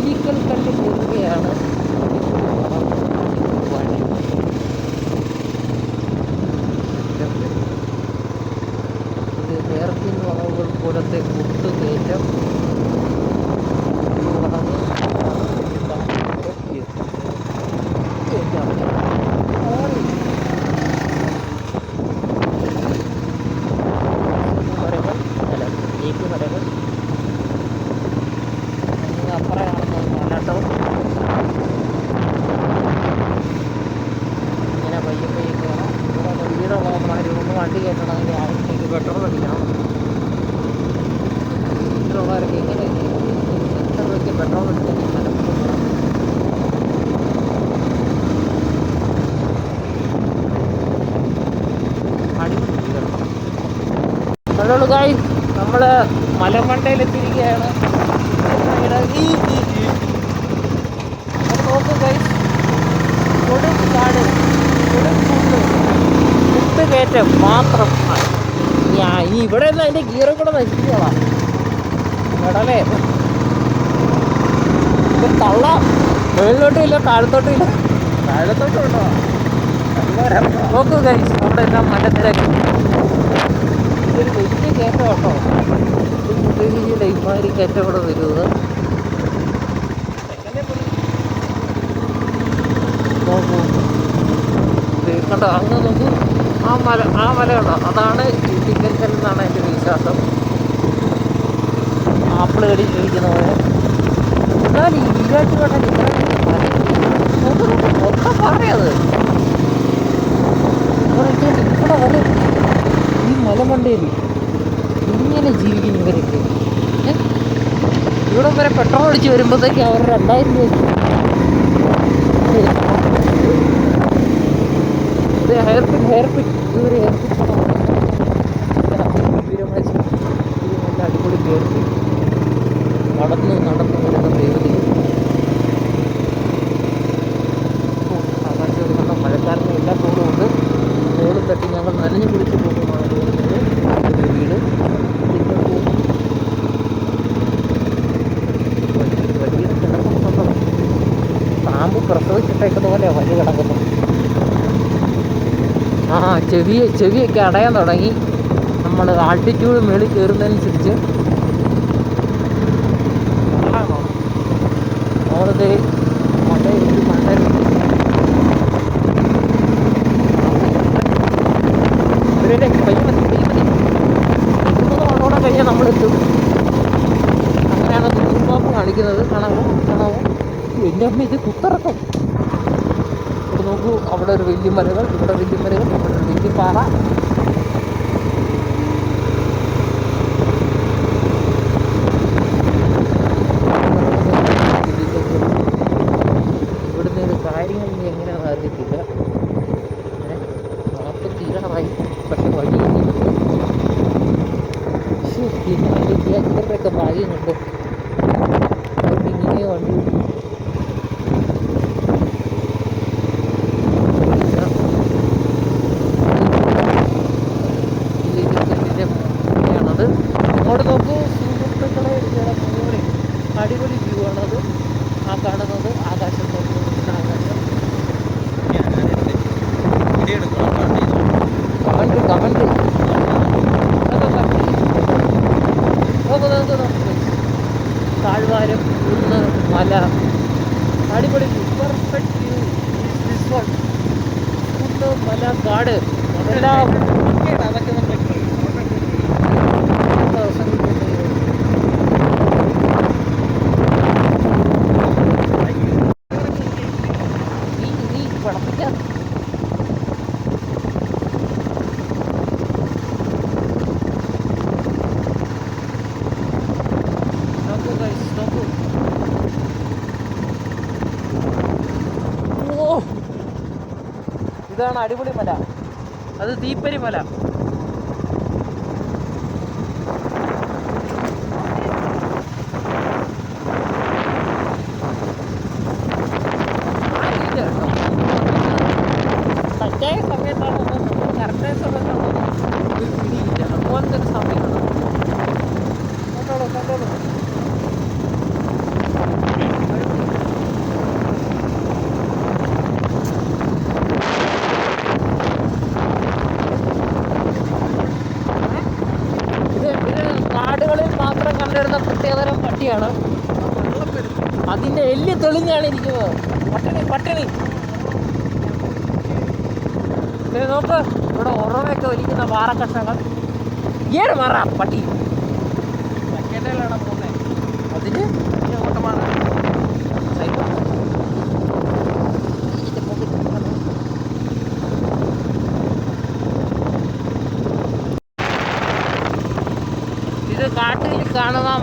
കാഴ്ചകൾ കണ്ടു പോവുകയാണ്. ഇത് ഹെയർപിൻ വളവുകൾ പോലത്തെ കുത്തുകയറ്റം. വണ്ടി കയറ്റണമെങ്കിൽ ആവശ്യത്തേക്ക് പെട്രോൾ അടിക്കണം. വീട്ടിലുള്ളവരൊക്കെ എങ്ങനെ എത്ര രൂപയ്ക്ക് പെട്രോൾ അടിക്കാൻ ഹലോ ഗായ്സ്, നമ്മൾ മലമണ്ടയിലെത്തിയിരിക്കുകയാണ്. നോക്കൂ ഗായ്സ്, കൊടുങ്കാട് കുത്തുകയറ്റം മാത്രം. ഇനി ഇവിടെ നിന്ന് അതിൻ്റെ ഗിയറും കൂടെ നശിപ്പിച്ചോളാം. കടലേ തള്ളാം. മുകളിലോട്ടും ഇല്ല, താഴത്തോട്ടും ഇല്ല. താഴത്തോട്ടും ഉണ്ടോ? നോക്കൂ ഗൈസ്, അവിടെ എല്ലാം മലനിരക്ക്. ഇതൊരു വലിയ കയറ്റം കേട്ടോ. പുതിയ ഇമാതിരി കയറ്റം കൂടെ വരുന്നത്. നോക്കൂ കണ്ടോ, അങ്ങ് നോക്കൂ. ആ മല ഉണ്ടോ? അതാണ് ഇടിക്കൽ എന്നാണ് എൻ്റെ വിശ്വാസം. ആപ്പിൾ കടിച്ച് കഴിക്കുന്ന പോലെ. എന്നാൽ ഈ ഈരാറ്റുപേട്ട മൊത്തം പറയത് ഇവിടെ വരെ ഈ മലമണ്ടയിൽ ഇങ്ങനെ ജീവിക്കുന്നു ഇവരൊക്കെ. ഇവിടെ വരെ പെട്രോൾ അടിച്ച് വരുമ്പോഴത്തേക്ക് അവർ 2000 രൂപ. ഹെയർപിൻ ഇതൊരു ഹെയർപിൻ നല്ല അടിപൊളി ഹെയർപിൻ. നടന്ന് വരുന്ന ദേവതി. ആകാശം കണ്ട മഴക്കാരനും എല്ലാ കൂടും ഉണ്ട്. തോളും തട്ടി ഞങ്ങൾ നനഞ്ഞു കുളിച്ച് പോകുന്നതാണ് തോന്നുന്നത്. വീട് വലിയ കിടക്കുന്നുണ്ടോ? പാമ്പ് പ്രസവിച്ചിട്ടേക്കുന്ന പോലെ വലിയ കിടക്കുന്നു. ചെവിയൊക്കെ അടയാൻ തുടങ്ങി. നമ്മൾ ആൾട്ടിറ്റ്യൂഡ് മേളിൽ കയറുന്നതനുസരിച്ച് ഓരോ മണ്ടോടെ കഴിഞ്ഞാൽ നമ്മളെത്തും. അങ്ങനെയാണ് ദൂർമാപ്പ് കാണിക്കുന്നത്. കാണാമോ? എൻ്റെ അമ്മ, ഇത് കുത്തിറക്കം. ഇവിടെ നോക്കൂ, അവിടെ ഒരു വലിയ മലകൾ, ഇവിടെ വലിയ മലകൾ, ഇവിടെ ഒരു വലിയ പാറ. ഇവിടുന്ന് ഒരു കാര്യങ്ങൾ എങ്ങനെയാണെന്ന് അറിയത്തില്ല. 40 പക്ഷെ വഴി ഇത്രയൊക്കെ ഭാഗ്യമുണ്ട്. ഇങ്ങനെ വണ്ടി അങ്ങോട്ട് നോക്കൂ. സുഹൃത്തുക്കളെ, അടിപൊളി വ്യൂ ആണത്. ആ കാണുന്നത് ആകാശം. കമന്റ് താഴ്വാരം, കുന്ന്, മല, അടിപൊളി പെർഫെക്റ്റ് വ്യൂ. കുന്ന്, മല, കാട്, എല്ലാം അതൊക്കെ നമ്മൾ പഠിപ്പിക്കാം. ഇതാണ് അടിപൊളി മല. അത് തീപ്പരി മല. തെറ്റായ സമയത്താണോ കറക്റ്റായ സമയത്താണോ ഒരു പിടിയില്ല. അതുപോലത്തെ ഒരു സമയമാണ്. കണ്ടോളൂ വരുന്ന പ്രത്യേകതരം പട്ടിയാണ്. അതിൻ്റെ എല്ല് തെളിഞ്ഞാണ് ഇരിക്കുന്നത്. പട്ടിണി നോക്ക്, ഇവിടെ ഉറവയൊക്കെ വലിക്കുന്ന പാറക്കഷ്ണങ്ങൾ. ഏഴ് മാറ പട്ടി അതിന് ഇത് കാട്ടിൽ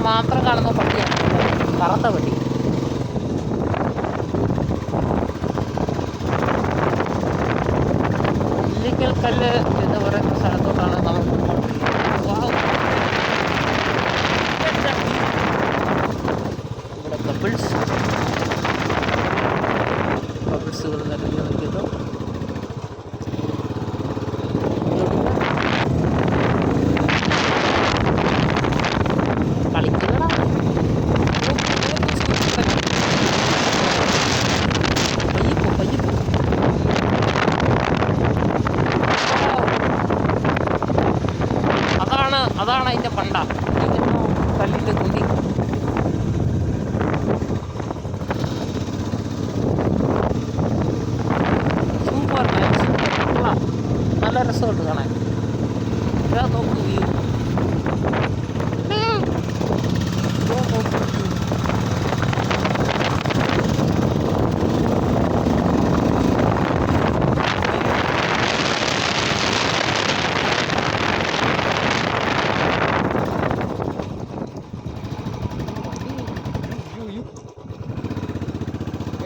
മാത്രം കാണുന്ന പട്ടിയാണ്, കറുത്ത പട്ടി. ഇല്ലിക്കൽ കല്ല് എന്ന് പറയുന്ന സ്ഥലത്തോട്ടാണ് നമുക്ക് ഇവിടെ ബബിൾസുകൾ നിറഞ്ഞു നിൽക്കുന്നു. കളിക്കുന്നതാ അതാണ് അതിൻ്റെ പണ്ട കല്ലിൻ്റെ തുന്നി. സൂപ്പർ നല്ല രസമുണ്ട് കാണാൻ. ഇതാ നോക്കൂ വ്യൂ.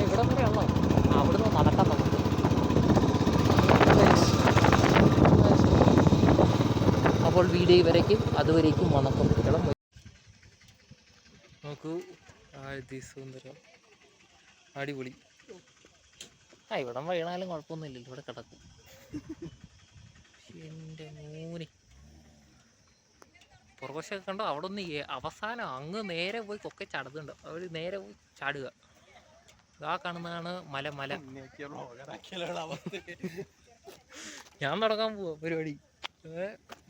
ഇവിടെ വരെയാണോ? അവിടുന്ന് നടക്കാൻ നമുക്ക്. അപ്പോൾ വീഡിയോ വരയ്ക്കും, അതുവരേക്കും വണക്കം. നോക്കൂ, സുന്ദരം, അടിപൊളി. ഇവിടം വീണാലും കുഴപ്പമൊന്നുമില്ലല്ലോ, ഇവിടെ കിടക്കും. എൻ്റെ മൂനി പുറവശമൊക്കെ കണ്ടോ? അവിടെ ഒന്ന് അവസാനം അങ്ങ് നേരെ പോയി കൊക്കെ ചടതുണ്ട്. അവർ നേരെ പോയി ചാടുക. ആ കാണുന്നതാണ് മല. ഞാൻ നടക്കാൻ പോവാ പരിപാടി.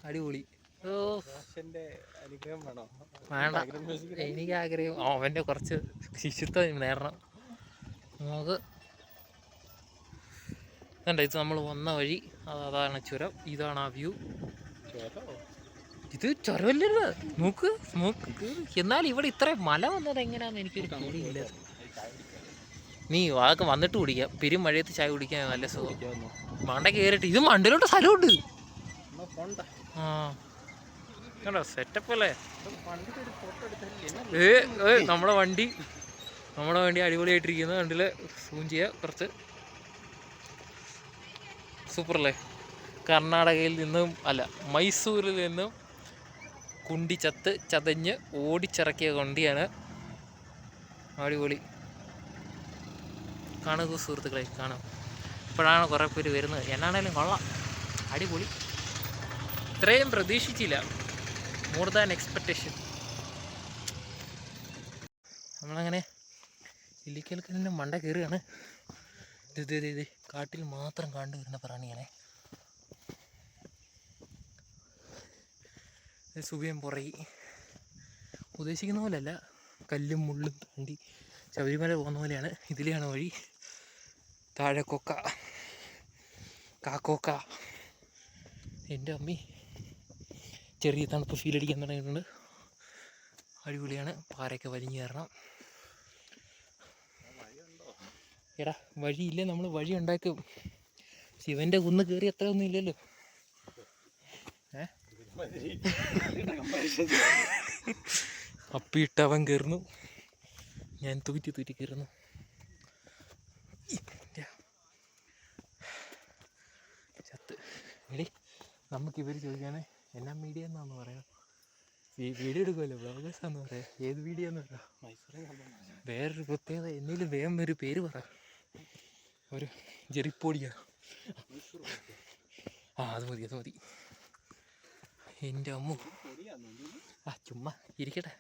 അടിപൊളി. വേണ്ട, എനിക്ക് ആഗ്രഹം അവൻ്റെ കുറച്ച് ശിശുത്വം നേടണം. നമുക്ക് കണ്ട, ഇത് നമ്മൾ വന്ന വഴി. അതാണ് ചുരം, ഇതാണ് ആ വ്യൂ. ഇത് ചുരമല്ലല്ലോ, നോക്ക്. എന്നാൽ ഇവിടെ ഇത്രയും മല വന്നത് എങ്ങനെയാണെന്ന് എനിക്കൊരു പിടിയില്ല. നീ അതൊക്കെ വന്നിട്ട് കുടിക്കാം. പെരും മഴയത്ത് ചായ കുടിക്കാൻ നല്ല സുഖം. മണ്ട കയറിയിട്ട് ഇത് മണ്ടിലോട്ട് സ്ഥലമുണ്ട്. ആ കണ്ടോ, സെറ്റപ്പ് അല്ലേ? നമ്മുടെ വണ്ടി അടിപൊളിയായിട്ടിരിക്കുന്നത് കണ്ടില്ലേ? സൂം ചെയ്യുക കുറച്ച്. സൂപ്പറല്ലേ? കർണാടകയിൽ നിന്നും മൈസൂരിൽ നിന്നും കുണ്ടി ചതഞ്ഞ് ഓടിച്ചിറക്കിയ വണ്ടിയാണ്. അടിപൊളി. കാണുക സുഹൃത്തുക്കളെ, കാണാം. ഇപ്പോഴാണ് കുറേ പേര് വരുന്നത്. എന്നാണേലും കൊള്ളാം, അടിപൊളി. ഇത്രയും പ്രതീക്ഷിച്ചില്ല. More than expectation. നമ്മളങ്ങനെ ഇല്ലിക്കൽക്കലിൻ്റെ മണ്ട കയറുകയാണ്. ഇത് കാട്ടിൽ മാത്രം കണ്ടുവരുന്ന പ്രാണിയാണേ. സുഖം പുറകെ ഉദ്ദേശിക്കുന്ന പോലെയല്ല, കല്ലും മുള്ളും താണ്ടി ശബരിമല പോകുന്ന പോലെയാണ്. ഇതിലെയാണ് വഴി. താഴെ കാക്കോക്ക. എൻ്റെ അമ്മി ചെറിയ തണുപ്പ് ഫീലടിക്കാൻ തുടങ്ങിയിട്ടുണ്ട്. അടിപൊളിയാണ്. പാറയൊക്കെ വലിഞ്ഞു കയറണം. എടാ വഴിയില്ലേ, നമ്മൾ വഴി ഉണ്ടാക്കും. ശിവൻ്റെ കുന്ന് കയറി അത്രയൊന്നും ഇല്ലല്ലോ. അപ്പിയിട്ടവൻ കയറുന്നു, ഞാൻ തൂറ്റി കയറുന്നു. ചത്ത് എടി, നമുക്കിവർ ചോദിക്കാനേ എന്നാ മീഡിയ എന്നാന്ന് പറയാം. വീഡിയോ എടുക്കുമല്ലോ, ബ്ലോഗേഴ്സാന്ന് പറയാം. ഏത് വീഡിയോ എന്ന് പറയാം? വേറൊരു പ്രത്യേകത, എന്തെങ്കിലും വേഗം ഒരു പേര് പറ. ഒരു ജെറിപ്പോടിയാ. അത് മതി. എൻ്റെ അമ്മ ചുമ്മാ ഇരിക്കട്ടെ.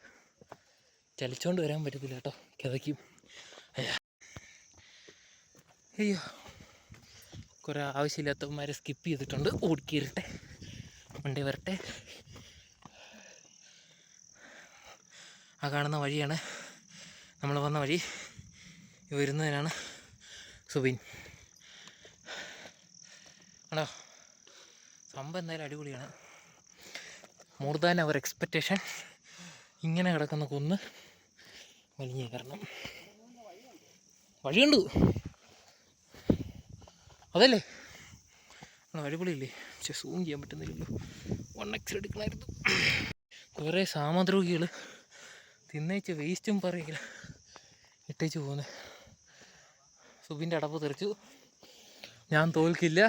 ചലിച്ചോണ്ട് വരാൻ പറ്റത്തില്ല കേട്ടോ, കിതയ്ക്കും. അയ്യോ, കുറേ ആവശ്യമില്ലാത്തവന്മാരെ സ്കിപ്പ് ചെയ്തിട്ടുണ്ട്. ഓടിക്കയറട്ടെ, വണ്ടി വരട്ടെ. ആ കാണുന്ന വഴിയാണ് നമ്മൾ വന്ന വഴി. വരുന്നതിനാണ് സുബിൻ. ആണോ, സംഭവം എന്തായാലും അടിപൊളിയാണ്. More than our expectation. ഇങ്ങനെ കിടക്കുന്ന കുന്ന് വലിഞ്ഞ് കയറണം. വഴിയുണ്ട്, അതല്ലേ അടിപൊളിയില്ലേ? പക്ഷെ സൂം ചെയ്യാൻ പറ്റുന്നില്ലല്ലോ, 1x എടുക്കണമായിരുന്നു. കുറേ സാമദ്രോഹികൾ തിന്നേച്ച് വേസ്റ്റും പറയില്ല ഇട്ടേച്ച് പോകുന്നത്. സുബിൻ്റെ അടപ്പ് തെറിച്ചു. ഞാൻ തോൽക്കില്ല.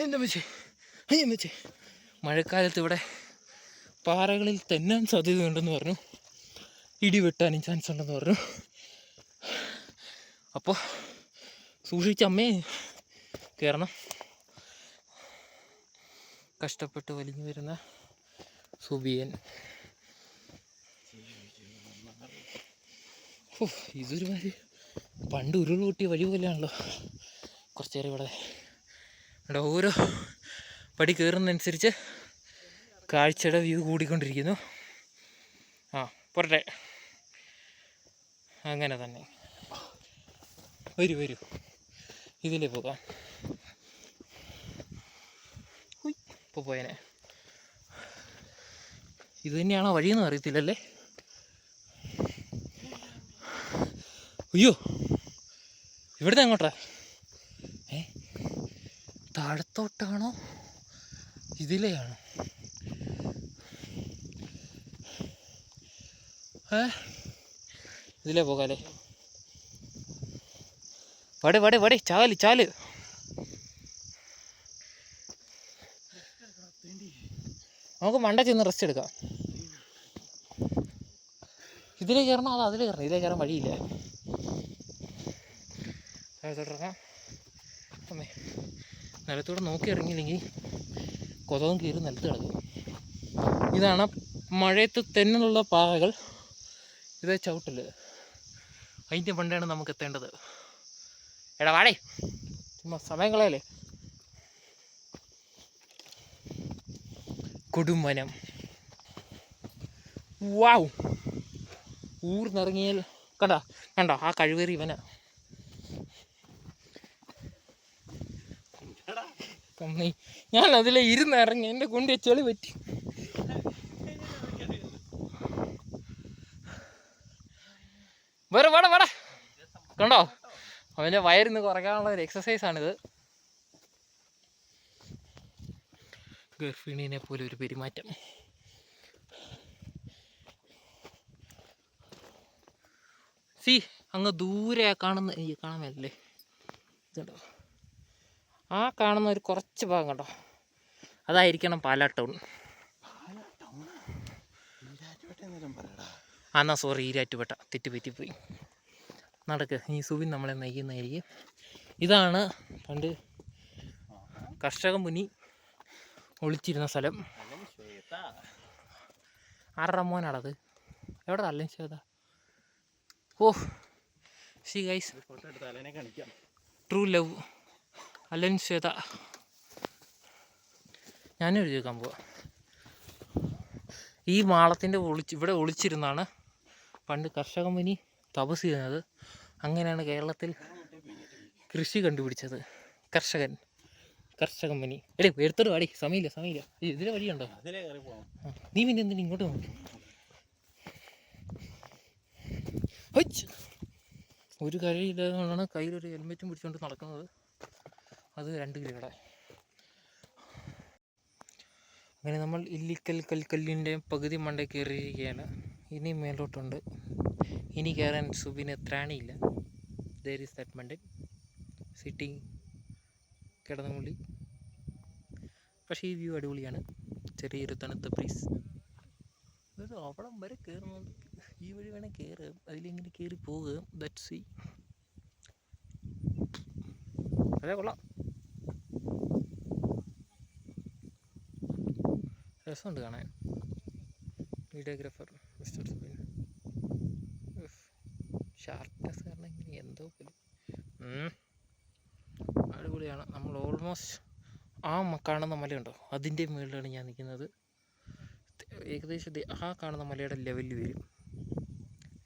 എൻ്റെ അമ്മച്ചി മഴക്കാലത്ത് ഇവിടെ പാറകളിൽ തെന്നാൻ സാധ്യതയുണ്ടെന്ന് പറഞ്ഞു, ഇടി വെട്ടാനും ചാൻസ് ഉണ്ടെന്ന് പറഞ്ഞു. അപ്പോൾ സൂക്ഷിച്ചമ്മേ കയറണം. കഷ്ടപ്പെട്ട് വലിഞ്ഞു വരുന്ന സുബിയൻ. ഇതൊരു മാതിരി പണ്ട് ഉരുൾ പൊട്ടിയ വഴി പോലെയാണല്ലോ. കുറച്ച് നേരം ഇവിടെ ഓരോ പടി കയറുന്നതനുസരിച്ച് കാഴ്ചയുടെ വ്യൂ കൂടിക്കൊണ്ടിരിക്കുന്നു. പോരട്ടെ, അങ്ങനെ തന്നെ. വരൂ, ഇതിലേ പോകാം. ഇപ്പോൾ പോയനെ. ഇത് തന്നെയാണോ വഴിയെന്ന് അറിയത്തില്ലല്ലേ. അയ്യോ, ഇവിടുന്ന് എങ്ങോട്ടാ? താഴത്തോട്ടാണോ ഇതിലെയാണോ? ഇതിലേ പോകാല്ലേ? വടെ ചാല്. നമുക്ക് മണ്ട ചെന്ന് റെസ്റ്റ് എടുക്കാം. ഇതിലേ കയറണം അതോ അതിലേ കയറണം? ഇതിലേ കയറാൻ വഴിയില്ല. താഴത്തോട്ടിറങ്ങാം. അമ്മേ, നിലത്തൂടെ നോക്കി ഇറങ്ങിയില്ലെങ്കിൽ കൊതവും കീറി നിലത്ത് കിടക്കും. ഇതാണ് മഴയത്ത് തെന്നിലുള്ള പാറകൾ. ഇതേ ചവിട്ടില്. അതിൻ്റെ പണ്ടാണ് നമുക്ക് എത്തേണ്ടത്. എടാ വാടേ, ചുമ്മാ സമയം കളയല്ലേ. കൊടുംവനം. വാവ്, ഊർന്നിറങ്ങിയാൽ കണ്ടോ ആ കഴിവേറി ഇവനാ. കമ്മി, ഞാൻ അതിലെ ഇരുന്നിറങ്ങി, എൻ്റെ കൊണ്ട് ചെളി പറ്റി. വേറെ കണ്ടോ, അവൻ്റെ വയറിന്ന് കുറയ്ക്കാനുള്ള ഒരു എക്സസൈസാണിത്. ഗർഭിണീനെ പോലെ ഒരു പെരുമാറ്റം. അങ്ങ് ദൂരെ കാണുന്ന, എനിക്ക് കാണാൻ പറ്റില്ലേ, ഇതുണ്ടോ ആ കാണുന്ന ഒരു കുറച്ച് ഭാഗം കണ്ടോ, അതായിരിക്കണം പാലാ ടൗൺ. എന്നാ സോറി, ഈരാറ്റുപേട്ട, തെറ്റുപറ്റിപ്പോയി. നടക്ക്, ഈ സുബിൻ നമ്മളെ നയിക്കുന്നതായിരിക്കും. ഇതാണ് പണ്ട് കർഷക മുനി ഒളിച്ചിരുന്ന സ്ഥലം. ആരുടെ മോനാണത്? എവിടെ Allen Shweta? See guys, true love, Allen Shweta. ഞാനൊരു ചോദിക്കാൻ പോവാ. ഈ മാളത്തിൻ്റെ ഇവിടെ ഒളിച്ചിരുന്നാണ് പണ്ട് കർഷക മുനി തപസ് ചെയ്യുന്നത്. അങ്ങനെയാണ് കേരളത്തിൽ കൃഷി കണ്ടുപിടിച്ചത്. കർഷക മുനി. എടുത്തോട്ട് വാടി, സമയമില്ല. ഇതിലെ വഴിയുണ്ടോ? നീ പിന്നെ എന്തിനാ ഇങ്ങോട്ട് നോക്കി? ഒരു കഴിയില്ലാതെ കയ്യിലൊരു ഹെൽമെറ്റും പിടിച്ചുകൊണ്ട് നടക്കുന്നത്. അത് 2 കിലോയുടെ. അങ്ങനെ നമ്മൾ ഇല്ലിക്കൽ കൽക്കല്ലിൻ്റെ പകുതി മണ്ട കയറിയിരിക്കുകയാണ്. ഇനി മേലോട്ടുണ്ട്. ഇനി കയറാൻ സുബിന് ത്രാണിയില്ല. ദർ ഈസ് ദാറ്റ് മണ്ടൻ സിറ്റിംഗ് കിടന്നുമുള്ളി. പക്ഷേ ഈ വ്യൂ അടിപൊളിയാണ്. ചെറിയൊരു തണുത്ത ബ്രീസ്. അത് അവിടം വരെ കയറുന്നുണ്ട്. ഈ വഴി വേണേൽ കയറുക, അതിലിങ്ങനെ കയറി പോവുക. That's see. അതെ, കൊള്ളാം, രസമുണ്ട് കാണാൻ. Videographer mister Subin. ഷാർപ്നെസ് കാരണം ഇങ്ങനെ എന്തോ പോലും അടിപൊളിയാണ്. നമ്മൾ ഓൾമോസ്റ്റ് ആ കാണുന്ന മലയുണ്ടോ, അതിൻ്റെ മുകളിലാണ് ഞാൻ നിൽക്കുന്നത്. ഏകദേശം ആ കാണുന്ന മലയുടെ ലെവലിൽ വരും.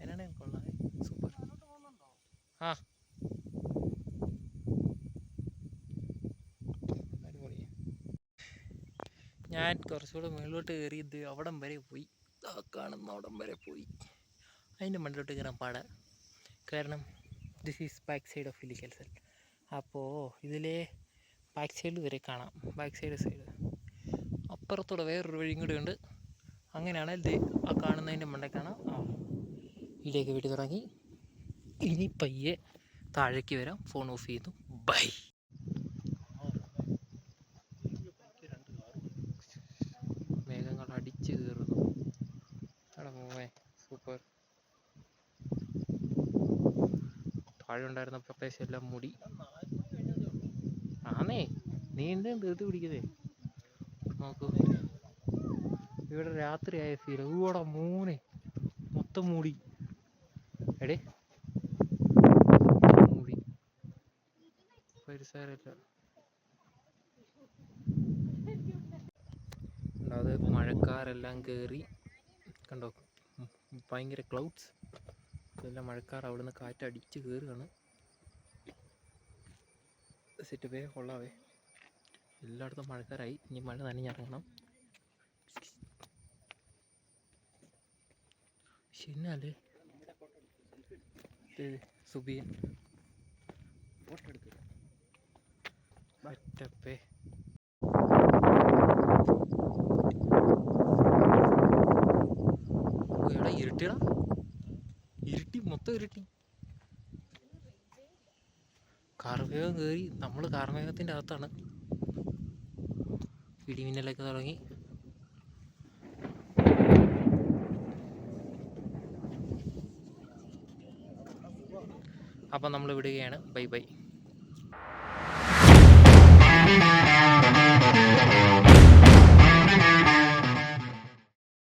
എന്നാണ് കൊള്ളാം, സൂപ്പർ. ആ അടിപൊളി. ഞാൻ കുറച്ചുകൂടെ മുകളിലോട്ട് കയറിയത് അവിടം വരെ പോയി, ആ കാണുന്ന അവിടം വരെ പോയി. അതിൻ്റെ മണ്ടിലോട്ട് കയറാൻ പാടാ, കാരണം this is back side of Illikkal. അപ്പോൾ ഇതിലെ ബാക്ക് സൈഡ് വരെ കാണാം. ബാക്ക് സൈഡ് അപ്പുറത്തൂടെ വേറൊരു വഴിയും കൂടെ ഉണ്ട്. അങ്ങനെയാണ് ഇത് ആ കാണുന്നതിൻ്റെ മണ്ടേ കാണാം. ഇതിലേക്ക് വീട്ടിൽ തുടങ്ങി. ഇനി പയ്യെ താഴേക്ക് വരാം. ഫോൺ ഓഫ് ചെയ്യുന്നു. ബൈ. മേഘങ്ങൾ അടിച്ച് കയറുന്നു. അവിടെ പോവേ, സൂപ്പർ. താഴെ ഉണ്ടായിരുന്ന പ്രദേശം എല്ലാം മൂടി. ആന്നേ, നീ എന്തും തീർത്ത് പിടിക്കുന്നേ. നോക്കൂ, ഇവിടെ രാത്രിയായ ഫീൽ. ഇവിടെ മൂന്ന് മൊത്തം മൂടി. എടേ മൂടി, പരിസരമില്ല. അത് മഴക്കാരെല്ലാം കയറി കണ്ടോ, ഭയങ്കര ക്ലൗഡ്സ്. ഇതെല്ലാം മഴക്കാർ അവിടുന്ന് കാറ്റടിച്ച് കയറുകയാണ്. സെറ്റ് വേ കൊള്ളാവേ. എല്ലായിടത്തും മഴക്കാരായി. ഇനി മഴ നനഞ്ഞിറങ്ങണം. ശരിയല്ലേ സുബിയൻ മറ്റപ്പേ. എടാ ഇരുട്ടിടാ, ഇരുട്ടി, മൊത്തം ഇരുട്ടി. കാർമേഘം കയറി. നമ്മൾ കാർമേഘത്തിൻ്റെ അകത്താണ്. ഇടിമിന്നലൊക്കെ തുടങ്ങി. അപ്പം നമ്മൾ വിടുകയാണ്. Bye bye.